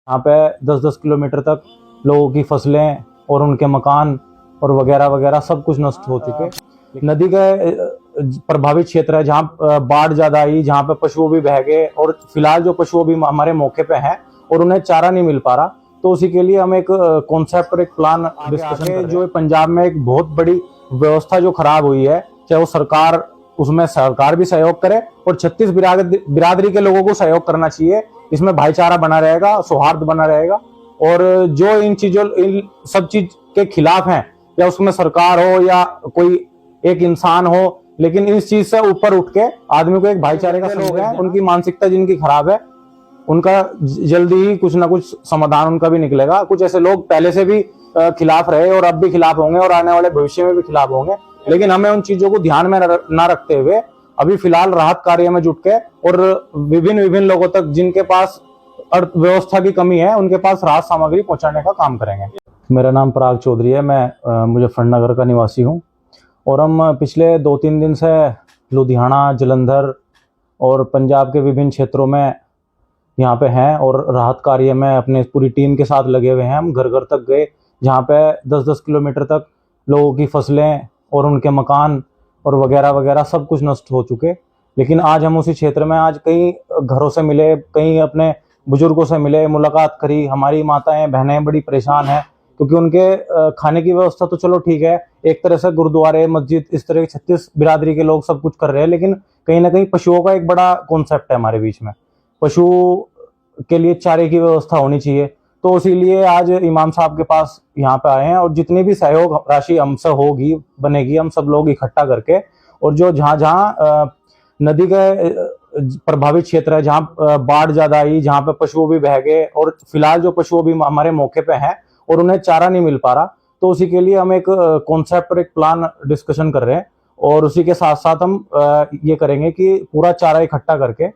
यहाँ पे 10-10 किलोमीटर तक लोगों की फसलें और उनके मकान और वगैरह वगैरह सब कुछ नष्ट हो चुके। नदी का प्रभावित क्षेत्र है जहाँ बाढ़ ज्यादा आई, जहाँ पे पशुओं भी बह गए और फिलहाल जो पशुओं भी हमारे मौके पे हैं और उन्हें चारा नहीं मिल पा रहा, तो उसी के लिए हम एक कॉन्सेप्ट और एक प्लान डिस्कशन कर रहे हैं। जो पंजाब में एक बहुत बड़ी व्यवस्था जो खराब हुई है, चाहे वो सरकार, उसमें सरकार भी सहयोग करे और 36 बिरादरी के लोगों को सहयोग करना चाहिए। इसमें भाईचारा बना रहेगा, सौहार्द बना रहेगा। और जो इन सब चीज के खिलाफ हैं, या उसमें सरकार हो या कोई एक इंसान हो, लेकिन इस चीज से ऊपर उठ के आदमी को एक भाईचारे का लोग हैं, उनकी मानसिकता जिनकी खराब है, उनका जल्दी ही कुछ ना कुछ समाधान उनका भी निकलेगा। कुछ ऐसे लोग पहले से भी खिलाफ रहे और अब भी खिलाफ होंगे और आने वाले भविष्य में भी खिलाफ होंगे, लेकिन हमें उन चीजों को ध्यान में न रखते हुए अभी फिलहाल राहत कार्य में जुट के और विभिन्न लोगों तक जिनके पास अर्थव्यवस्था की कमी है, उनके पास राहत सामग्री पहुंचाने का काम करेंगे। मेरा नाम पराग चौधरी है, मैं मुजफ्फरनगर का निवासी हूं और हम पिछले 2-3 दिन से लुधियाना, जलंधर और पंजाब के विभिन्न क्षेत्रों में यहाँ पे हैं और राहत कार्य में अपने पूरी टीम के साथ लगे हुए हैं। हम घर घर तक गए, जहाँ पे 10-10 किलोमीटर तक लोगों की फसलें और उनके मकान और वगैरह वगैरह सब कुछ नष्ट हो चुके। लेकिन आज हम उसी क्षेत्र में आज कई घरों से मिले, कई अपने बुजुर्गों से मिले, मुलाकात करी। हमारी माताएं बहनें बड़ी परेशान हैं क्योंकि उनके खाने की व्यवस्था तो चलो ठीक है, एक तरह से गुरुद्वारे, मस्जिद, इस तरह के 36 बिरादरी के लोग सब कुछ कर रहे हैं, लेकिन कहीं ना कहीं पशुओं का एक बड़ा कॉन्सेप्ट है हमारे बीच में। पशु के लिए चारे की व्यवस्था होनी चाहिए, तो इसीलिए आज इमाम साहब के पास यहाँ पे आए हैं और जितनी भी सहयोग राशि हमसे होगी, बनेगी, हम सब लोग इकट्ठा करके, और जो जहाँ नदी का प्रभावित क्षेत्र है, जहाँ बाढ़ ज्यादा आई, जहाँ पे पशुओं भी बह गए और फिलहाल जो पशुओं भी हमारे मौके पे हैं और उन्हें चारा नहीं मिल पा रहा, तो उसी के लिए हम एक कॉन्सेप्ट और एक प्लान डिस्कशन कर रहे हैं। और उसी के साथ साथ हम ये करेंगे कि पूरा चारा इकट्ठा करके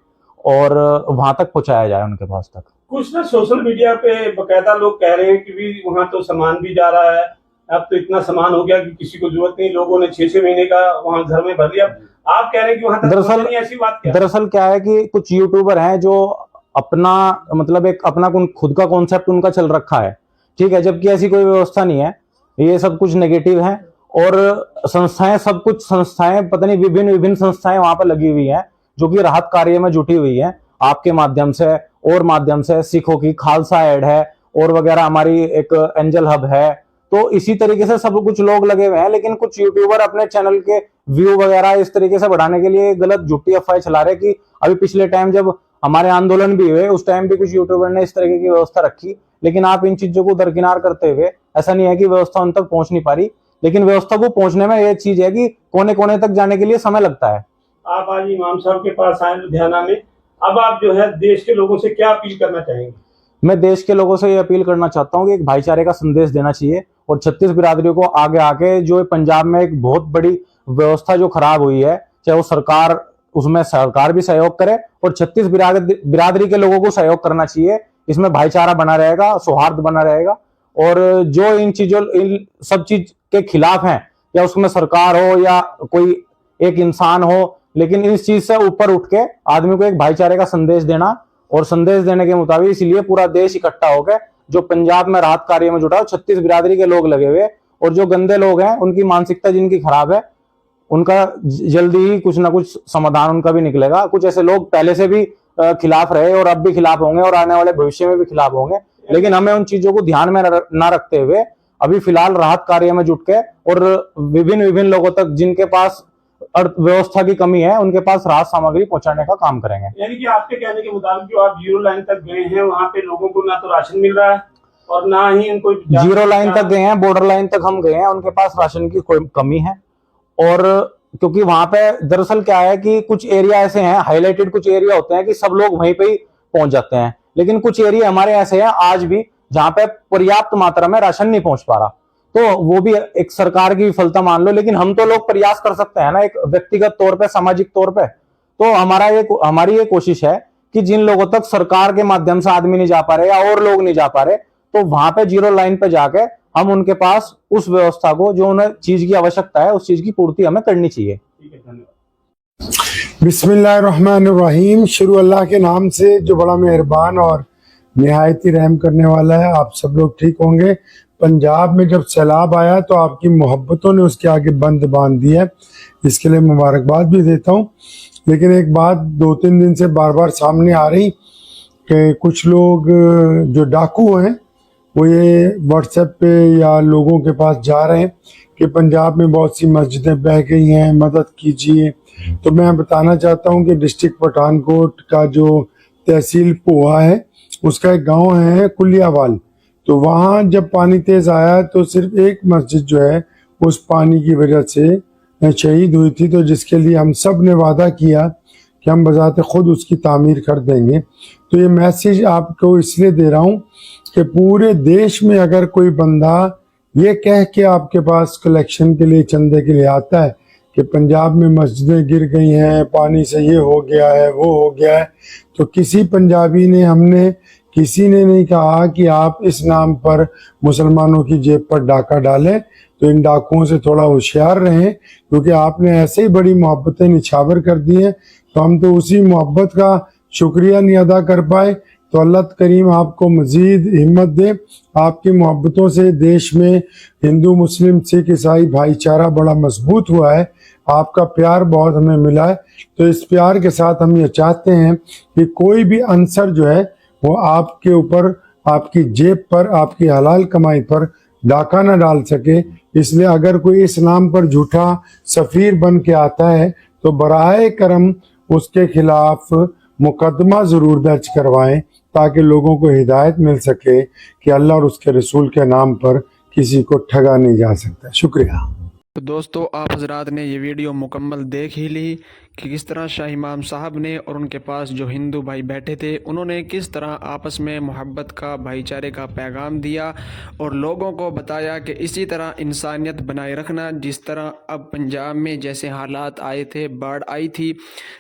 और वहां तक पहुंचाया जाए, उनके पास तक। कुछ ना सोशल मीडिया पे बकायदा लोग कह रहे हैं कि भी वहां तो सामान भी जा रहा है, अब तो इतना सामान हो गया कि किसी को जरूरत नहीं, लोगों ने 6-6 महीने का वहां घर में भर लिया। आप कह रहे हैं कि वहां तक दरअसल नहीं, ऐसी बात क्या? दरअसल क्या है कि कुछ यूट्यूबर हैं जो अपना मतलब एक अपना खुद का कॉन्सेप्ट उनका चल रखा है, ठीक है, जबकि ऐसी कोई व्यवस्था नहीं है। ये सब कुछ नेगेटिव है और संस्थाएं, सब कुछ संस्थाएं, पता नहीं विभिन्न संस्थाएं वहां पर लगी हुई हैं जो कि राहत कार्य में जुटी हुई है। आपके माध्यम से और माध्यम से सिखों की खालसा एड है और वगैरह, हमारी एक एंजल हब है, तो इसी तरीके से सब कुछ लोग लगे हुए हैं। लेकिन कुछ यूट्यूबर अपने चैनल के व्यू वगैरह इस तरीके से बढ़ाने के लिए गलत झूठी अफवाह चला रहे कि अभी पिछले टाइम जब हमारे आंदोलन भी हुए, उस टाइम भी कुछ यूट्यूबर ने इस तरीके की व्यवस्था रखी। लेकिन आप इन चीजों को दरकिनार करते हुए, ऐसा नहीं है कि व्यवस्था उन तक पहुंच नहीं पा रही, लेकिन व्यवस्था को पहुंचने में यह चीज है कि कोने कोने तक जाने के लिए समय लगता है। आप आज इमाम साहब के पास आए लुधियाना में, अब आप जो है देश के लोगों से क्या अपील करना चाहेंगे? मैं देश के लोगों से ये अपील करना चाहता हूँ कि एक भाईचारे का संदेश देना चाहिए और 36 बिरादरियों को आगे आके, जो पंजाब में एक बहुत बड़ी व्यवस्था जो खराब हुई है, चाहे वो सरकार, उसमें सरकार भी सहयोग करे और 36 बिरादरी के लोगों को सहयोग करना चाहिए। इसमें भाईचारा बना रहेगा, सौहार्द बना रहेगा। और जो इन सब चीज के खिलाफ हैं, या उसमें सरकार हो या कोई एक इंसान हो, लेकिन इस चीज से ऊपर उठ के आदमी को एक भाईचारे का संदेश देना, और संदेश देने के मुताबिक इसलिए पूरा देश इकट्ठा हो गया जो पंजाब में राहत कार्य में जुटा, 36 बिरादरी के लोग लगे हुए। और जो गंदे लोग हैं, उनकी मानसिकता जिनकी खराब है, उनका जल्दी ही कुछ ना कुछ समाधान उनका भी निकलेगा। कुछ ऐसे लोग पहले से भी खिलाफ रहे और अब भी खिलाफ होंगे और आने वाले भविष्य में भी खिलाफ होंगे, लेकिन हमें उन चीजों को ध्यान में न रखते हुए अभी फिलहाल राहत कार्य में जुट के और विभिन्न लोगों तक जिनके पास अर्थव्यवस्था की कमी है, उनके पास राहत सामग्री पहुंचाने का काम करेंगे। यानी कि आपके कहने के मुताबिक जो आप जीरो लाइन तक गए हैं, वहाँ पे लोगों को ना तो राशन मिल रहा है और ना ही उनको जीरो लाइन तक गए हैं, बॉर्डर लाइन तक हम गए हैं, उनके पास राशन की कोई कमी है। और क्योंकि वहां पे दरअसल क्या है कि कुछ एरिया ऐसे हैं, हाईलाइटेड कुछ एरिया होते हैं कि सब लोग वहीं पे ही पहुंच जाते हैं, लेकिन कुछ एरिया हमारे ऐसे हैं आज भी जहां पे पर्याप्त मात्रा में राशन नहीं पहुंच पा रहा। तो वो भी एक सरकार की विफलता मान लो, लेकिन हम तो लोग प्रयास कर सकते हैं ना, एक व्यक्तिगत तौर पे, सामाजिक तौर पे। तो हमारी ये कोशिश है कि जिन लोगों तक सरकार के माध्यम से आदमी नहीं जा पा रहे या और लोग नहीं जा पा रहे, तो वहां पे जीरो लाइन पे जाके हम उनके पास उस व्यवस्था को, जो उन्हें चीज की आवश्यकता है, उस चीज की पूर्ति हमें करनी चाहिए। ठीक है, धन्यवाद। बिस्मिल्लाहिर्रहमानिर्रहीम। शुरू अल्लाह के नाम से जो बड़ा मेहरबान और निहायत ही रहम करने वाला है। आप सब लोग ठीक होंगे। पंजाब में जब सैलाब आया तो आपकी मोहब्बतों ने उसके आगे बंद बांध दिया है, इसके लिए मुबारकबाद भी देता हूँ। लेकिन एक बात 2-3 दिन से बार बार सामने आ रही कि कुछ लोग जो डाकू हैं वो ये व्हाट्सएप पे या लोगों के पास जा रहे हैं कि पंजाब में बहुत सी मस्जिदें बह गई हैं, मदद कीजिए। तो मैं बताना चाहता हूँ कि डिस्ट्रिक्ट पठानकोट का जो तहसील पोहा है उसका एक गांव है कुलियावाल, तो वहाँ जब पानी तेज आया तो सिर्फ एक मस्जिद जो है उस पानी की वजह से शहीद हुई थी, तो जिसके लिए हम सब ने वादा किया कि हम बजाते खुद उसकी तामीर कर देंगे। तो ये मैसेज आपको इसलिए दे रहा हूँ कि पूरे देश में अगर कोई बंदा ये कह के आपके पास कलेक्शन के लिए, चंदे के लिए आता है कि पंजाब में मस्जिदें गिर गई हैं, पानी से ये हो गया है, वो हो गया है, तो किसी पंजाबी ने, हमने किसी ने नहीं कहा कि आप इस नाम पर मुसलमानों की जेब पर डाका डालें। तो इन डाकुओं से थोड़ा होशियार रहें, क्योंकि आपने ऐसे ही बड़ी मोहब्बतें निछावर कर दी हैं, तो हम तो उसी मोहब्बत का शुक्रिया नहीं अदा कर पाए। तो अल्लाह करीम आपको मजीद हिम्मत दे। आपकी मोहब्बतों से देश में हिंदू, मुस्लिम, सिख, ईसाई भाईचारा बड़ा मजबूत हुआ है। आपका प्यार बहुत हमें मिला है। तो इस प्यार के साथ हम ये चाहते हैं कि कोई भी अनसर जो है वो आपके ऊपर, आपकी जेब पर, आपकी हलाल कमाई पर डाका न डाल सके। इसलिए अगर कोई इस नाम पर झूठा सफीर बन के आता है तो बराए करम उसके खिलाफ मुकदमा जरूर दर्ज करवाएं, ताकि लोगों को हिदायत मिल सके कि अल्लाह और उसके रसूल के नाम पर किसी को ठगा नहीं जा सकता। शुक्रिया। तो दोस्तों, आप हजरात ने ये वीडियो मुकम्मल देख ही ली कि किस तरह शाह इमाम साहब ने और उनके पास जो हिंदू भाई बैठे थे उन्होंने किस तरह आपस में मोहब्बत का, भाईचारे का पैगाम दिया और लोगों को बताया कि इसी तरह इंसानियत बनाए रखना। जिस तरह अब पंजाब में जैसे हालात आए थे, बाढ़ आई थी,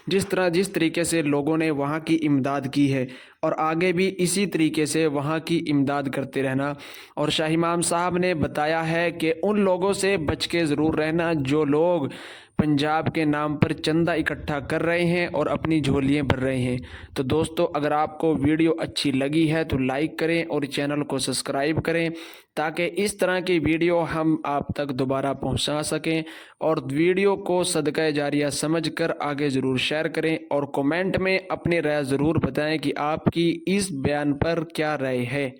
जिस तरीके से लोगों ने वहाँ की इमदाद की है और आगे भी इसी तरीके से वहाँ की इमदाद करते रहना। और शाह इमाम साहब ने बताया है कि उन लोगों से बच के ज़रूर रहना जो लोग पंजाब के नाम पर चंदा इकट्ठा कर रहे हैं और अपनी झोलियाँ भर रहे हैं। तो दोस्तों, अगर आपको वीडियो अच्छी लगी है तो लाइक करें और चैनल को सब्सक्राइब करें, ताकि इस तरह की वीडियो हम आप तक दोबारा पहुंचा सकें। और वीडियो को सदका जारिया समझकर आगे ज़रूर शेयर करें और कमेंट में अपनी राय ज़रूर बताएं कि आपकी इस बयान पर क्या राय है।